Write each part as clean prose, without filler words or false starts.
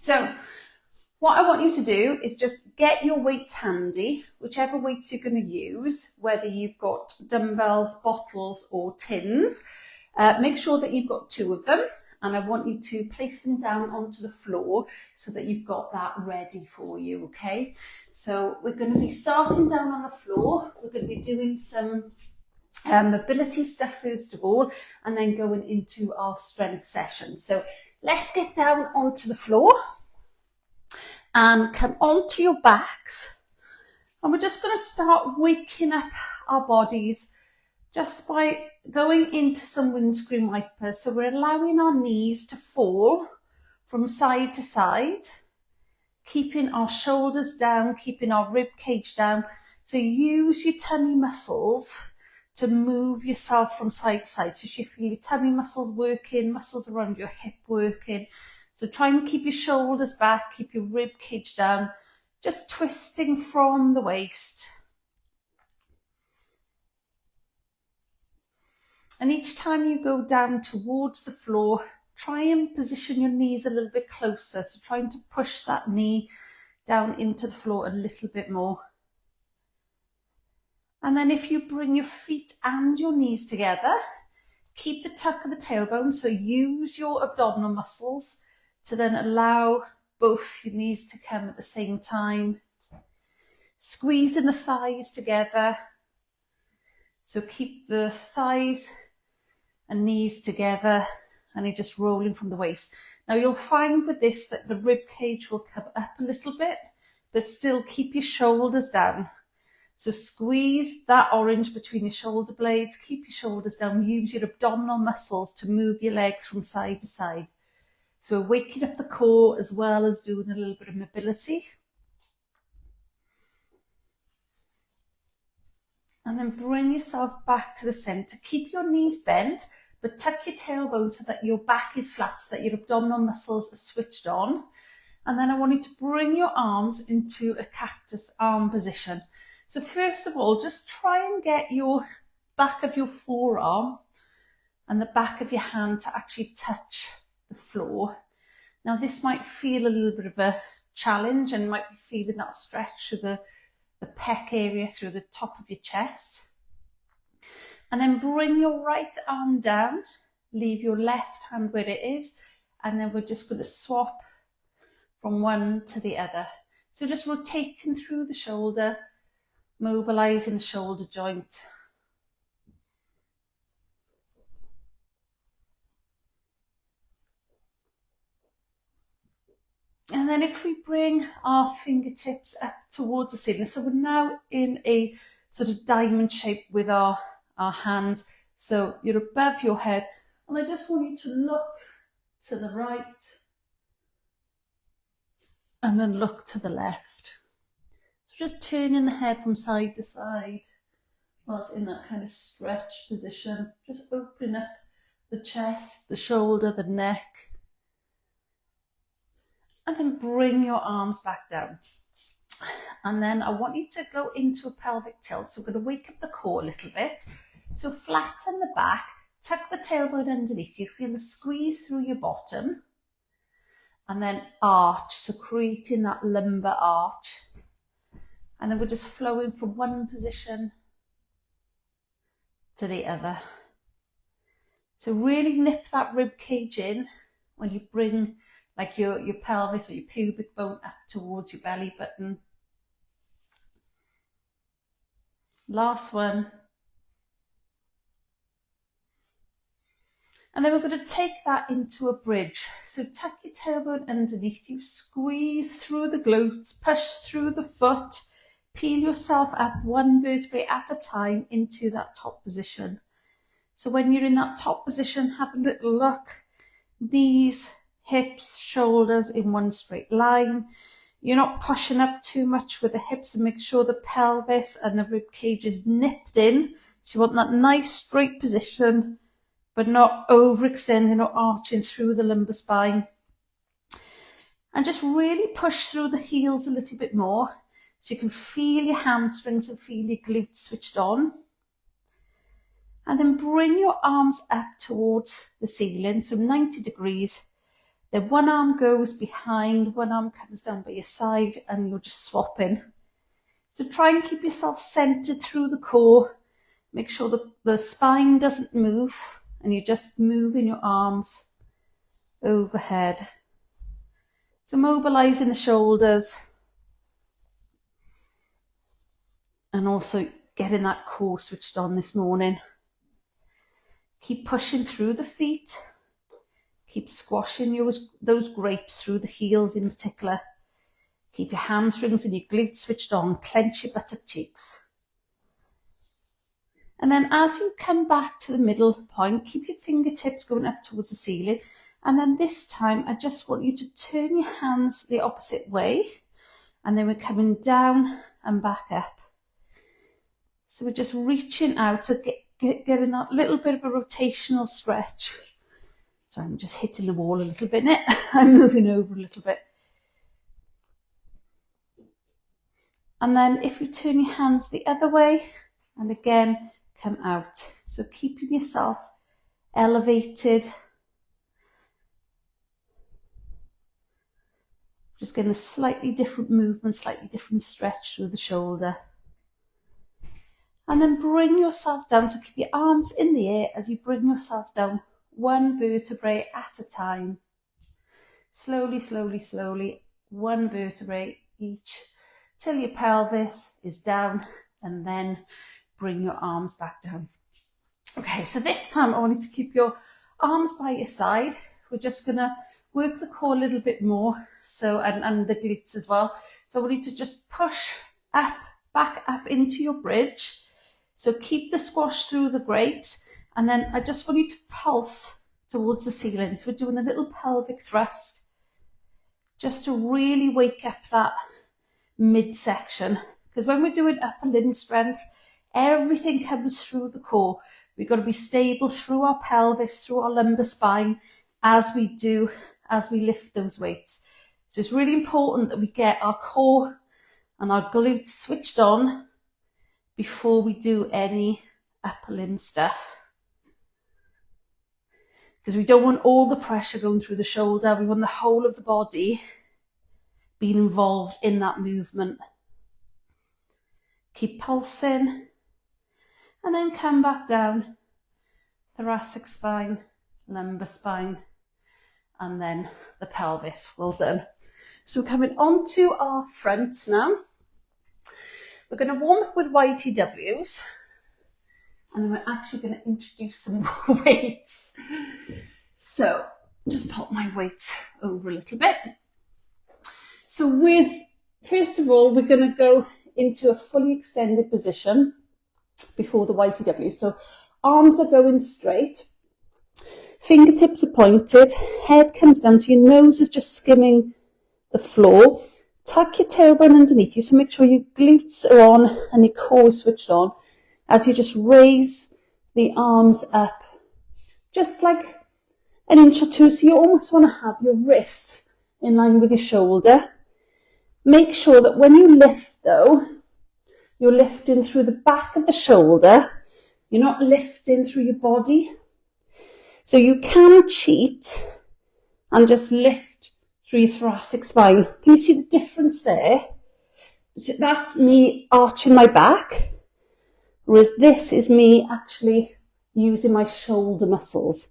So what I want you to do is just get your weights handy, whichever weights you're going to use, whether you've got dumbbells, bottles or tins. Make sure that you've got 2 of them, and I want you to place them down onto the floor so that you've got that ready for you, okay? So we're going to be starting down on the floor. We're going to be doing some mobility stuff first of all, and then going into our strength session. So let's get down onto the floor and come onto your backs, and we're just going to start waking up our bodies just by going into some windscreen wipers. So we're allowing our knees to fall from side to side, keeping our shoulders down, keeping our rib cage down. So use your tummy muscles to move yourself from side to side. So you feel your tummy muscles working, muscles around your hip working. So try and keep your shoulders back, keep your rib cage down, just twisting from the waist. And each time you go down towards the floor, try and position your knees a little bit closer. So trying to push that knee down into the floor a little bit more. And then if you bring your feet and your knees together, keep the tuck of the tailbone. So use your abdominal muscles to then allow both your knees to come at the same time. Squeezing the thighs together. So keep the thighs and knees together, and you're just rolling from the waist. Now you'll find with this that the rib cage will come up a little bit, but still keep your shoulders down. So squeeze that orange between your shoulder blades, keep your shoulders down, use your abdominal muscles to move your legs from side to side. So waking up the core as well as doing a little bit of mobility. And then bring yourself back to the center. Keep your knees bent, but tuck your tailbone so that your back is flat, so that your abdominal muscles are switched on. And then I want you to bring your arms into a cactus arm position. So first of all, just try and get your back of your forearm and the back of your hand to actually touch the floor. Now this might feel a little bit of a challenge, and you might be feeling that stretch through the pec area, through the top of your chest. And then bring your right arm down, leave your left hand where it is, and then we're just going to swap from one to the other. So just rotating through the shoulder, mobilizing the shoulder joint. And then if we bring our fingertips up towards the ceiling, so we're now in a sort of diamond shape with our hands. So you're above your head, and I just want you to look to the right and then look to the left. So just turning the head from side to side whilst in that kind of stretch position. Just opening up the chest, the shoulder, the neck. And then bring your arms back down. And then I want you to go into a pelvic tilt. So we're going to wake up the core a little bit. So flatten the back, tuck the tailbone underneath you, feel the squeeze through your bottom, and then arch, so creating that lumbar arch. And then we're just flowing from one position to the other. So really nip that rib cage in when you bring like your pelvis or your pubic bone up towards your belly button. Last one. And then we're going to take that into a bridge. So tuck your tailbone underneath you, squeeze through the glutes, push through the foot, peel yourself up one vertebrae at a time into that top position. So when you're in that top position, have a little look. Knees, hips, shoulders in one straight line. You're not pushing up too much with the hips, and make sure the pelvis and the rib cage is nipped in. So you want that nice straight position, but not overextending or arching through the lumbar spine. And just really push through the heels a little bit more so you can feel your hamstrings and feel your glutes switched on. And then bring your arms up towards the ceiling, so 90 degrees, Then one arm goes behind, one arm comes down by your side, and you're just swapping. So try and keep yourself centered through the core. Make sure that the spine doesn't move, and you're just moving your arms overhead. So mobilizing the shoulders, and also getting that core switched on this morning. Keep pushing through the feet. Keep squashing those grapes through the heels in particular. Keep your hamstrings and your glutes switched on. Clench your buttock cheeks. And then as you come back to the middle point, keep your fingertips going up towards the ceiling. And then this time, I just want you to turn your hands the opposite way. And then we're coming down and back up. So we're just reaching out, so getting that little bit of a rotational stretch. So I'm just hitting the wall a little bit. I'm moving over a little bit. And then if you turn your hands the other way, and again, come out. So keeping yourself elevated. Just getting a slightly different movement, slightly different stretch through the shoulder. And then bring yourself down. So keep your arms in the air as you bring yourself down, one vertebrae at a time. Slowly, slowly, slowly, one vertebrae each, till your pelvis is down, and then bring your arms back down. Okay, so this time I want you to keep your arms by your side. We're just gonna work the core a little bit more, so and the glutes as well. So I want you to just push up, back up into your bridge. So keep the squash through the grapes, and then I just want you to pulse towards the ceiling. So we're doing a little pelvic thrust, just to really wake up that midsection. Because when we're doing upper limb strength, everything comes through the core. We've got to be stable through our pelvis, through our lumbar spine, as we lift those weights. So it's really important that we get our core and our glutes switched on before we do any upper limb stuff. Because we don't want all the pressure going through the shoulder. We want the whole of the body being involved in that movement. Keep pulsing, and then come back down. Thoracic spine, lumbar spine, and then the pelvis. Well done. So we're coming onto our fronts now. We're going to warm up with YTWs, and then we're actually going to introduce some more weights. So just pop my weights over a little bit. So first of all, we're going to go into a fully extended position before the YTW. So arms are going straight, fingertips are pointed, head comes down, so your nose is just skimming the floor. Tuck your tailbone underneath you, so make sure your glutes are on and your core is switched on as you just raise the arms up, just like an inch or two. So you almost want to have your wrists in line with your shoulder. Make sure that when you lift though, you're lifting through the back of the shoulder. You're not lifting through your body. So you can cheat and just lift through your thoracic spine. Can you see the difference there? So that's me arching my back, whereas this is me actually using my shoulder muscles.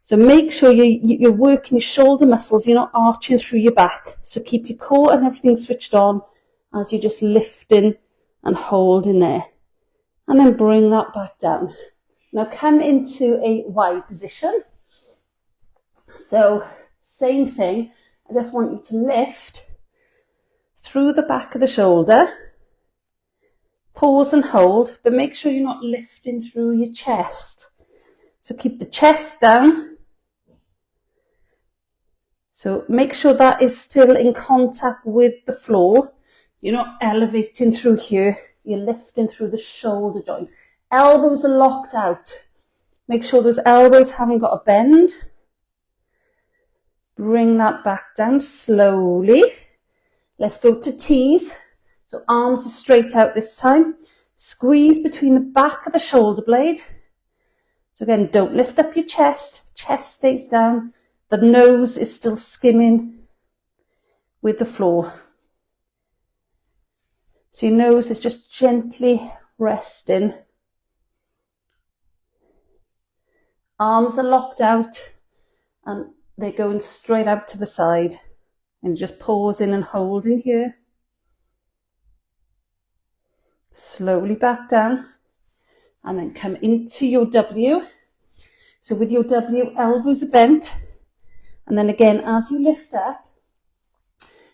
So make sure you're working your shoulder muscles, you're not arching through your back. So keep your core and everything switched on as you're just lifting and holding there. And then bring that back down. Now come into a Y position. So same thing, I just want you to lift through the back of the shoulder. Pause and hold, but make sure you're not lifting through your chest. So keep the chest down. So make sure that is still in contact with the floor. You're not elevating through here. You're lifting through the shoulder joint. Elbows are locked out. Make sure those elbows haven't got a bend. Bring that back down slowly. Let's go to T's. So arms are straight out this time. Squeeze between the back of the shoulder blade. So again, don't lift up your chest. Chest stays down. the nose is still skimming with the floor. So your nose is just gently resting. Arms are locked out and they're going straight out to the side. And just pausing and holding here. Slowly back down and then come into your W. So with your W, elbows are bent. And then again, as you lift up,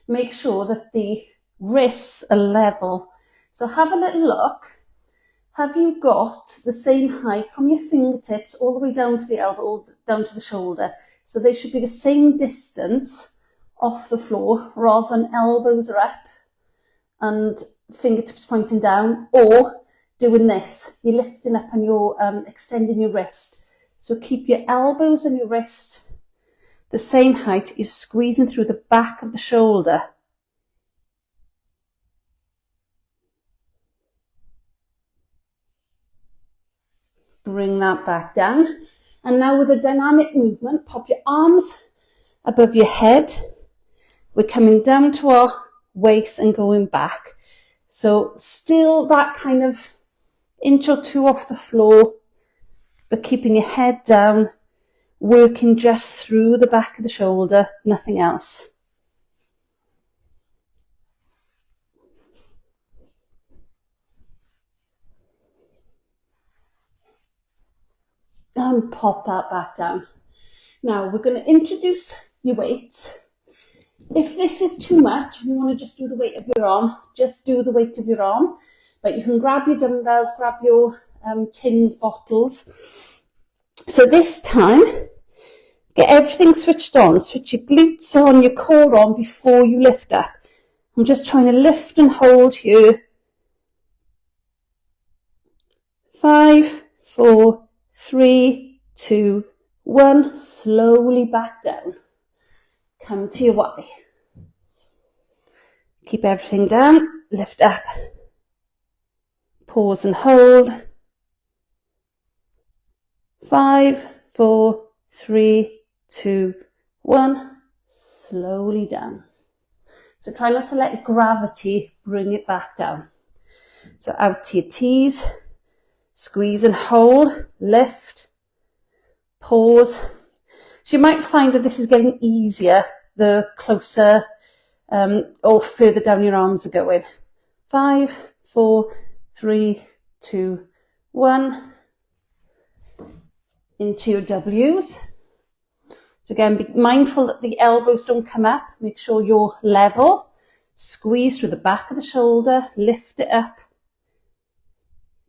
make sure that the wrists are level. So have a little look. Have you got the same height from your fingertips all the way down to the elbow, or down to the shoulder? So they should be the same distance off the floor rather than elbows are up and fingertips pointing down, or doing this. You're lifting up and you're extending your wrist. So keep your elbows and your wrist the same height. You're squeezing through the back of the shoulder. Bring that back down. And now with a dynamic movement, pop your arms above your head. We're coming down to our waist and going back. So still that kind of inch or two off the floor, but keeping your head down, working just through the back of the shoulder, nothing else. And pop that back down. Now we're going to introduce your weights. If this is too much, and you want to just do the weight of your arm, just do the weight of your arm. But you can grab your dumbbells, grab your tins, bottles. So this time, get everything switched on. Switch your glutes on, your core on before you lift up. I'm just trying to lift and hold here. 5, 4, 3, 2, 1. Slowly back down. Come to your Y. Keep everything down, lift up. Pause and hold. 5, 4, 3, 2, 1. Slowly down. So try not to let gravity bring it back down. So out to your T's. Squeeze and hold. Lift. Pause. So you might find that this is getting easier the closer or further down your arms are going. 5, 4, 3, 2, 1. Into your W's. So again, be mindful that the elbows don't come up. Make sure you're level. Squeeze through the back of the shoulder. Lift it up.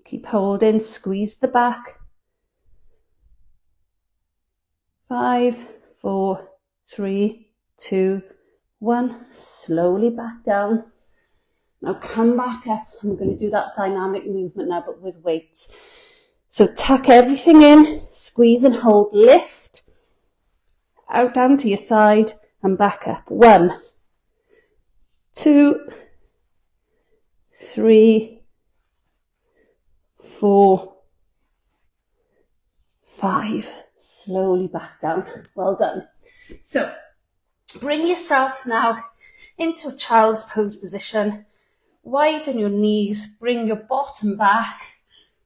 Keep holding. Squeeze the back. 5, 4, 3, 2, 1. Slowly back down. Now come back up. And we're going to do that dynamic movement now, but with weights. So tuck everything in. Squeeze and hold. Lift. Out down to your side and back up. 1, 2, 3, 4, 5. Slowly back down. Well done. So bring yourself now into a child's pose position. Widen your knees. Bring your bottom back.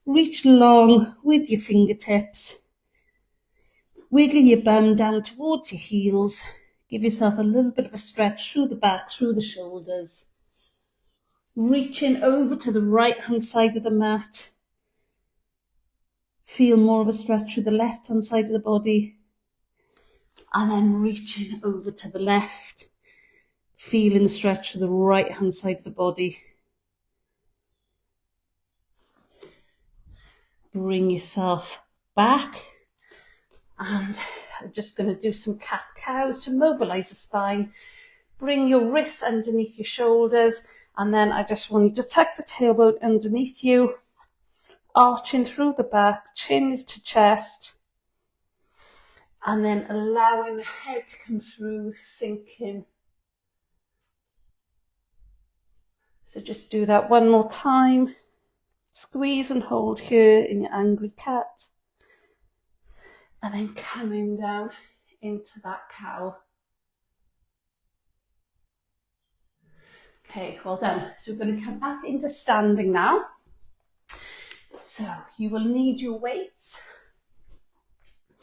Reach long with your fingertips. Wiggle your bum down towards your heels. Give yourself a little bit of a stretch through the back, through the shoulders. Reaching over to the right hand side of the mat. Feel more of a stretch through the left hand side of the body. And then reaching over to the left. Feeling the stretch to the right hand side of the body. Bring yourself back. And I'm just going to do some cat-cows to mobilise the spine. Bring your wrists underneath your shoulders. And then I just want you to tuck the tailbone underneath you. Arching through the back. Chin is to chest. And then allowing the head to come through, sinking. So just do that one more time. Squeeze and hold here in your angry cat. And then coming down into that cow. Okay, well done. So we're going to come up into standing now. So you will need your weights.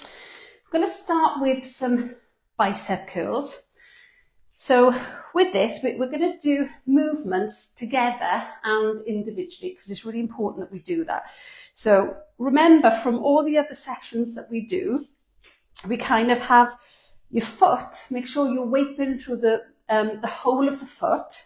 We're going to start with some bicep curls. So with this, we're going to do movements together and individually because it's really important that we do that. So remember, from all the other sessions that we do, we kind of have your foot, make sure you're weight bearing through the whole of the foot.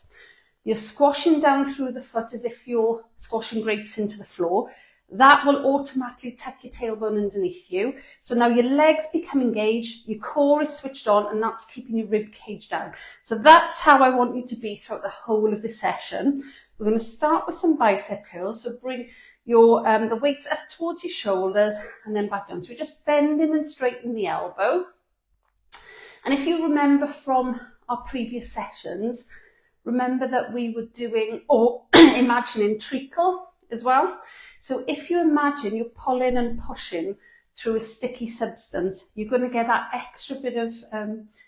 You're squashing down through the foot as if you're squashing grapes into the floor. That will automatically tuck your tailbone underneath you. So now your legs become engaged, your core is switched on, and that's keeping your rib cage down. So that's how I want you to be throughout the whole of the session. We're going to start with some bicep curls. So bring your the weights up towards your shoulders and then back down. So we're just bending and straightening the elbow. And if you remember from our previous sessions, remember that we were doing or imagining treacle as well. So if you imagine you're pulling and pushing through a sticky substance, you're going to get that extra bit of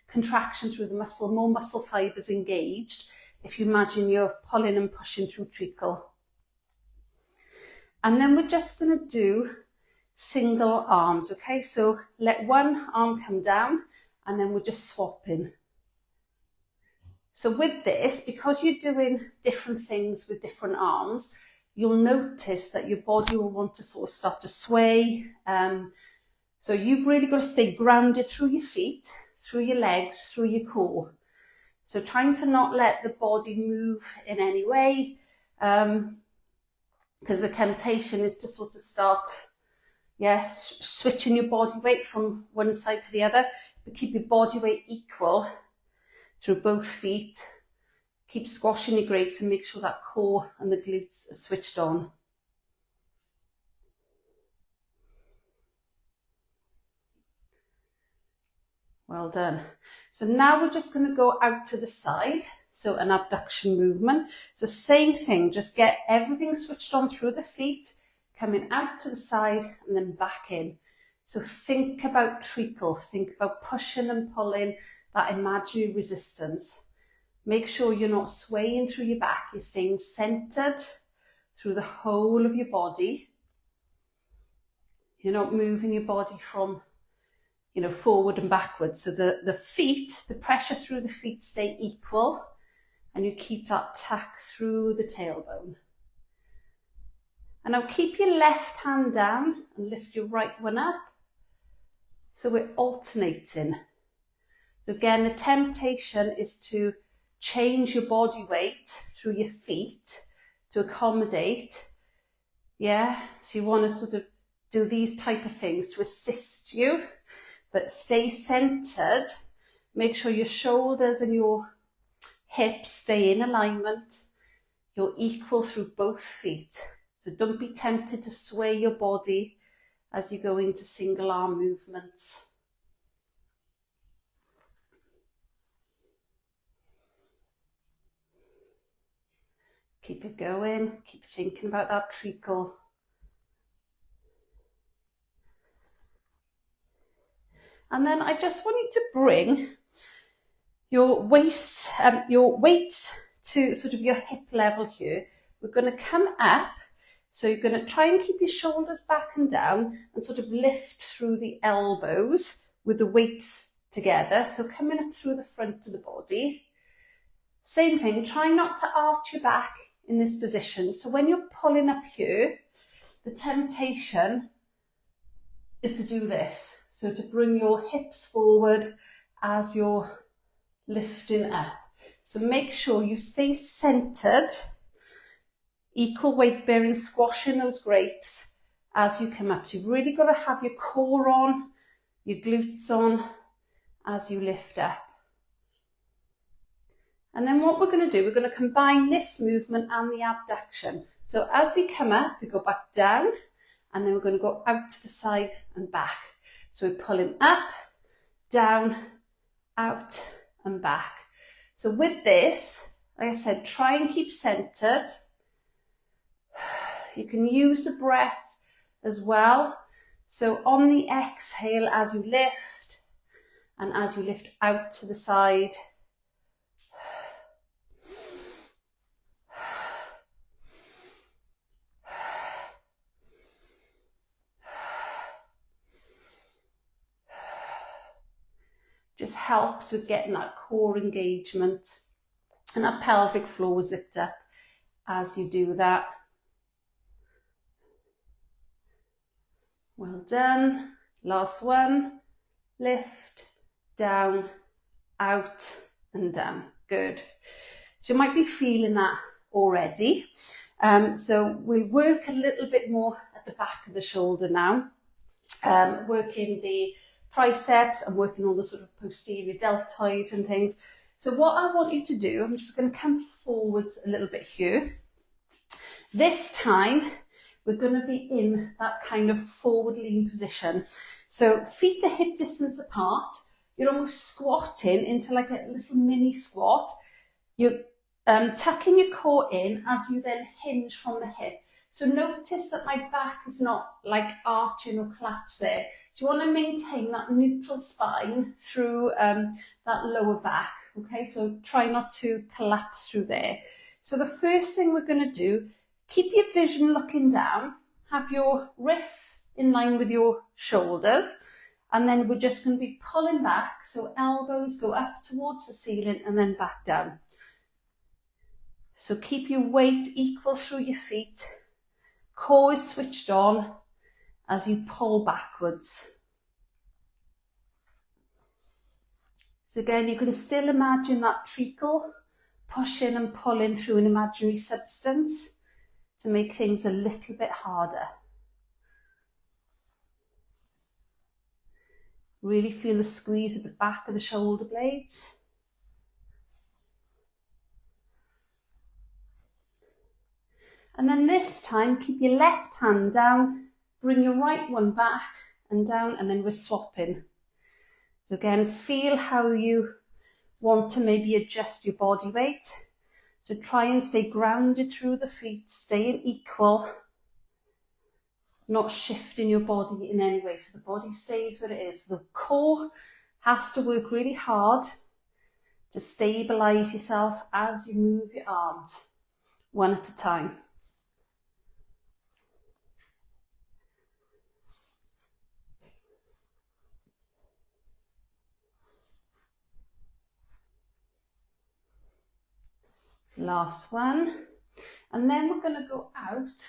contraction through the muscle, more muscle fibres engaged if you imagine you're pulling and pushing through treacle. And then we're just going to do single arms, okay? So let one arm come down and then we're just swapping. So with this, because you're doing different things with different arms, you'll notice that your body will want to sort of start to sway. So you've really got to stay grounded through your feet, through your legs, through your core. So trying to not let the body move in any way, because the temptation is to sort of start, switching your body weight from one side to the other, but keep your body weight equal through both feet. Keep squashing your grapes and make sure that core and the glutes are switched on. Well done. So now we're just going to go out to the side. So an abduction movement. So same thing, just get everything switched on through the feet, coming out to the side and then back in. So think about treacle, think about pushing and pulling, that imaginary resistance. Make sure you're not swaying through your back, you're staying centered through the whole of your body. You're not moving your body from, forward and backwards. So the feet, the pressure through the feet stay equal and you keep that tuck through the tailbone. And now keep your left hand down and lift your right one up. So we're alternating. So again, the temptation is to change your body weight through your feet to accommodate. So you want to sort of do these type of things to assist you, but stay centered. Make sure your shoulders and your hips stay in alignment. You're equal through both feet. So don't be tempted to sway your body as you go into single arm movements. Keep it going, keep thinking about that treacle. And then I just want you to bring your weights to sort of your hip level here. We're going to come up, so you're going to try and keep your shoulders back and down and sort of lift through the elbows with the weights together. So coming up through the front of the body. Same thing, try not to arch your back in this position. So when you're pulling up here, the temptation is to do this. So to bring your hips forward as you're lifting up. So make sure you stay centered, equal weight bearing, squashing those grapes as you come up. So you've really got to have your core on, your glutes on as you lift up. And then what we're going to do, we're going to combine this movement and the abduction. So as we come up, we go back down, and then we're going to go out to the side and back. So we're pulling up, down, out, and back. So with this, like I said, try and keep centered. You can use the breath as well. So on the exhale, as you lift And as you lift out to the side, just helps with getting that core engagement and that pelvic floor zipped up as you do that. Well done. Last one. Lift, down, out and down. Good. So you might be feeling that already. So we'll work a little bit more at the back of the shoulder now. Working the triceps and working all the sort of posterior deltoid and things. So what I want you to do, I'm just going to come forwards a little bit here. This time we're going to be in that kind of forward lean position. So feet are hip distance apart. You're almost squatting into like a little mini squat. You're tucking your core in as you then hinge from the hip. So notice that my back is not like arching or collapsed there. So you want to maintain that neutral spine through that lower back. Okay, so try not to collapse through there. So the first thing we're going to do, keep your vision looking down. Have your wrists in line with your shoulders. And then we're just going to be pulling back. So elbows go up towards the ceiling and then back down. So keep your weight equal through your feet. Core is switched on as you pull backwards. So again, you can still imagine that treacle pushing and pulling through an imaginary substance to make things a little bit harder. Really feel the squeeze at the back of the shoulder blades. And then this time, keep your left hand down, bring your right one back and down, and then we're swapping. So again, feel how you want to maybe adjust your body weight. So try and stay grounded through the feet, staying equal, not shifting your body in any way. So the body stays where it is. The core has to work really hard to stabilize yourself as you move your arms, one at a time. Last one. And then we're going to go out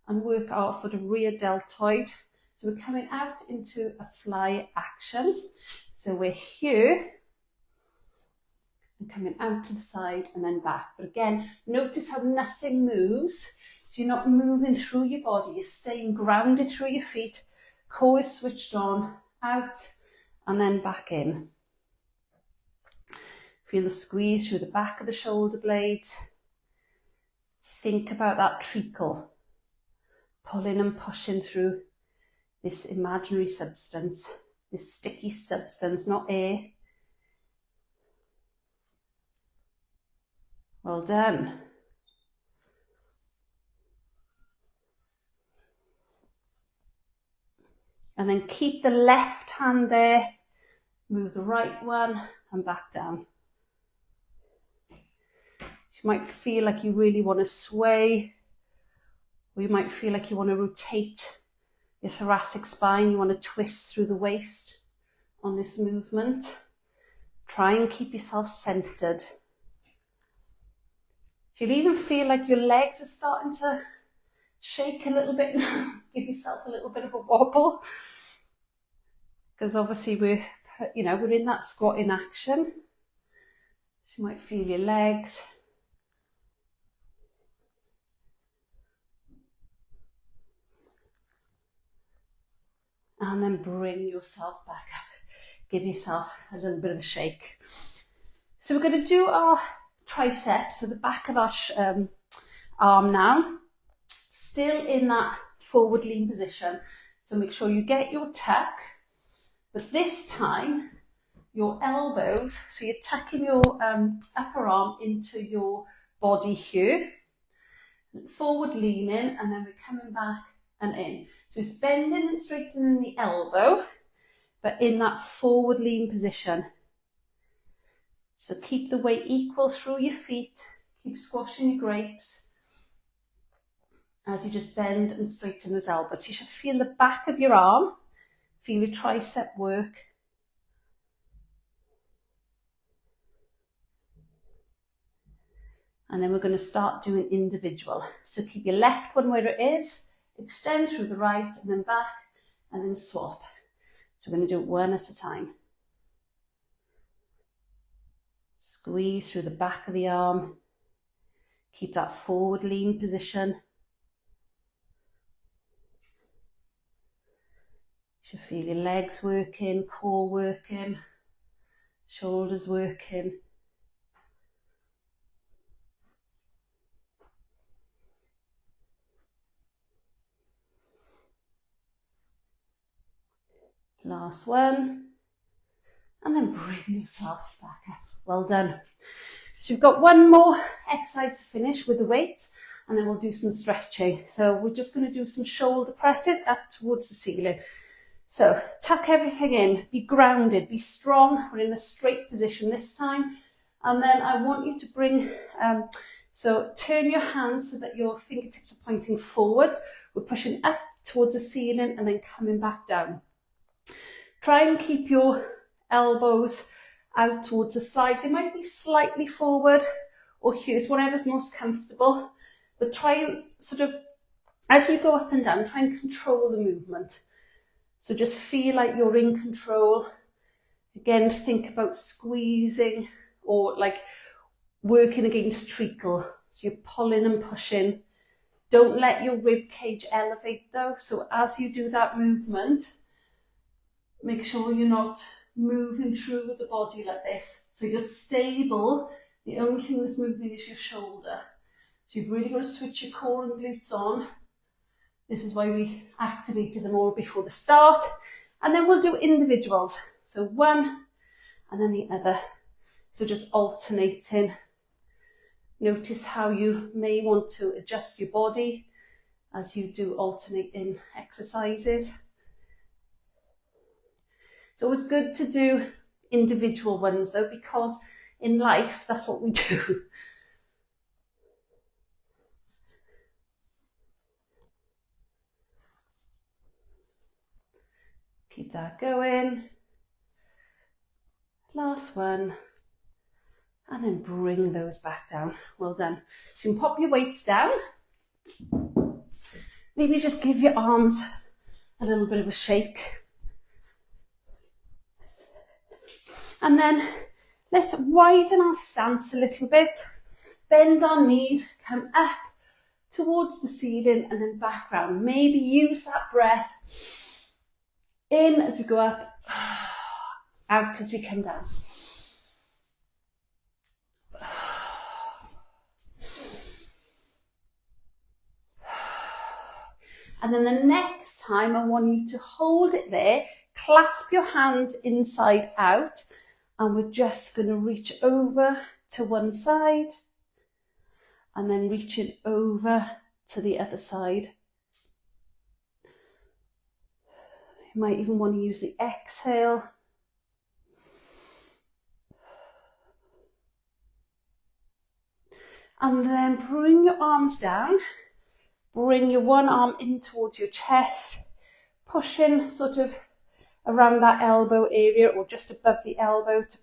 and work our sort of rear deltoid. So we're coming out into a fly action. So we're here and coming out to the side and then back. But again, notice how nothing moves. So you're not moving through your body. You're staying grounded through your feet. Core is switched on, out and then back in. Feel the squeeze through the back of the shoulder blades. Think about that treacle, pulling and pushing through this imaginary substance, this sticky substance, not air. Well done. And then keep the left hand there, move the right one and back down. You might feel like you really want to sway, or you might feel like you want to rotate your thoracic spine, you want to twist through the waist on this movement. Try and keep yourself centered. You'll even feel like your legs are starting to shake a little bit now. Give yourself a little bit of a wobble, because obviously we're in that squatting action. So you might feel your legs. And then bring yourself back up. Give yourself a little bit of a shake. So we're going to do our triceps, so the back of our arm now. Still in that forward lean position. So make sure you get your tuck. But this time, your elbows, so you're tucking your upper arm into your body here. Forward leaning, and then we're coming back and in. So it's bending and straightening the elbow, but in that forward lean position. So keep the weight equal through your feet, keep squashing your grapes as you just bend and straighten those elbows. You should feel the back of your arm, feel your tricep work. And then we're going to start doing individual. So keep your left one where it is, extend through the right and then back and then swap. So we're going to do it one at a time. Squeeze through the back of the arm. Keep that forward lean position. You should feel your legs working, core working, shoulders working. Last one. And then bring yourself back up. Well done. So we've got one more exercise to finish with the weights, and then we'll do some stretching. So we're just going to do some shoulder presses up towards the ceiling. So tuck everything in, be grounded, be strong. We're in a straight position this time. And then I want you to bring, so turn your hands so that your fingertips are pointing forwards. We're pushing up towards the ceiling and then coming back down. Try and keep your elbows out towards the side. They might be slightly forward or here, whatever's most comfortable. But try and sort of, as you go up and down, try and control the movement. So just feel like you're in control. Again, think about squeezing or like working against treacle. So you're pulling and pushing. Don't let your rib cage elevate though. So as you do that movement, make sure you're not moving through with the body like this. So you're stable. The only thing that's moving is your shoulder. So you've really got to switch your core and glutes on. This is why we activated them all before the start. And then we'll do individuals. So one and then the other. So just alternating. Notice how you may want to adjust your body as you do alternating exercises. It's always good to do individual ones though, because in life, that's what we do. Keep that going. Last one. And then bring those back down. Well done. So you can pop your weights down. Maybe just give your arms a little bit of a shake. And then let's widen our stance a little bit. Bend our knees, come up towards the ceiling and then back round. Maybe use that breath in as we go up, out as we come down. And then the next time I want you to hold it there, clasp your hands inside out, and we're just going to reach over to one side and then reaching over to the other side. You might even want to use the exhale. And then bring your arms down. Bring your one arm in towards your chest, pushing sort of around that elbow area or just above the elbow to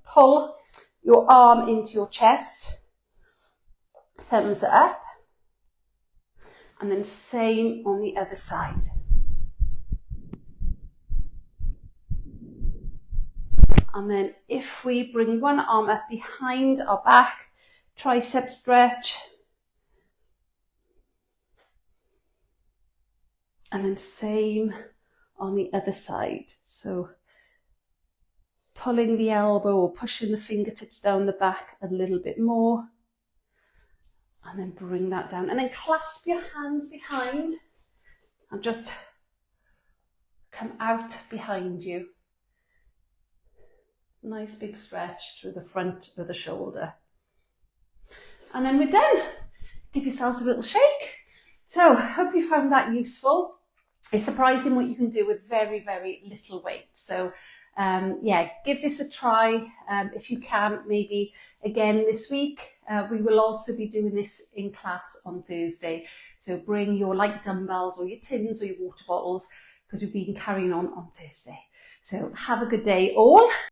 pull your arm into your chest. Thumbs up. And then same on the other side. And then if we bring one arm up behind our back, tricep stretch. And then same on the other side. So pulling the elbow or pushing the fingertips down the back a little bit more. And then bring that down. And then clasp your hands behind and just come out behind you. Nice big stretch through the front of the shoulder. And then we're done. Give yourselves a little shake. So, hope you found that useful. it's surprising what you can do with very, very little weight. So yeah, give this a try if you can, maybe again this week. We will also be doing this in class on Thursday. So bring your light dumbbells or your tins or your water bottles, because we've been carrying on Thursday. So have a good day all.